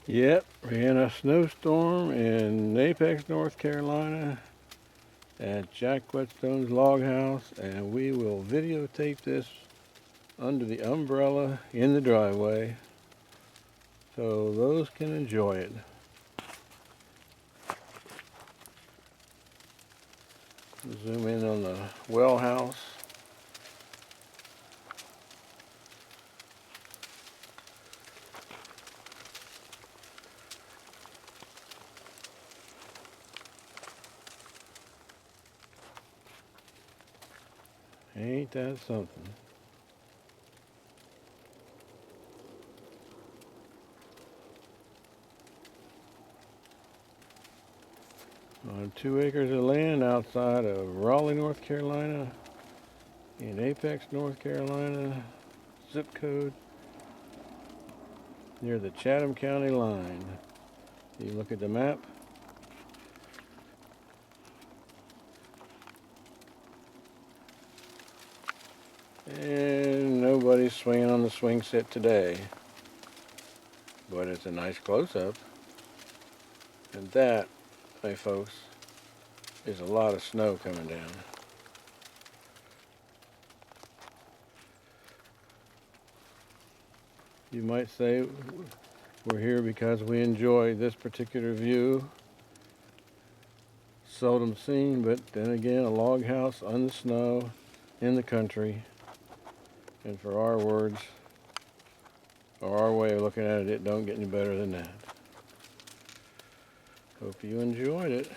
Yep, we had a snowstorm in Apex, North Carolina at Jack Whetstone's log house, and we will videotape this under the umbrella in the driveway so those can enjoy it. Zoom in on the well house. Ain't that something? On 2 acres of land outside of Raleigh, North Carolina, in Apex, North Carolina, zip code near the Chatham County line. You look at the map. And nobody's swinging on the swing set today, but it's a nice close-up. And that, my folks, is a lot of snow coming down. You might say we're here because we enjoy this particular view. Seldom seen, but then again, a log house on the snow in the country. And for our words, or our way of looking at it, it don't get any better than that. Hope you enjoyed it.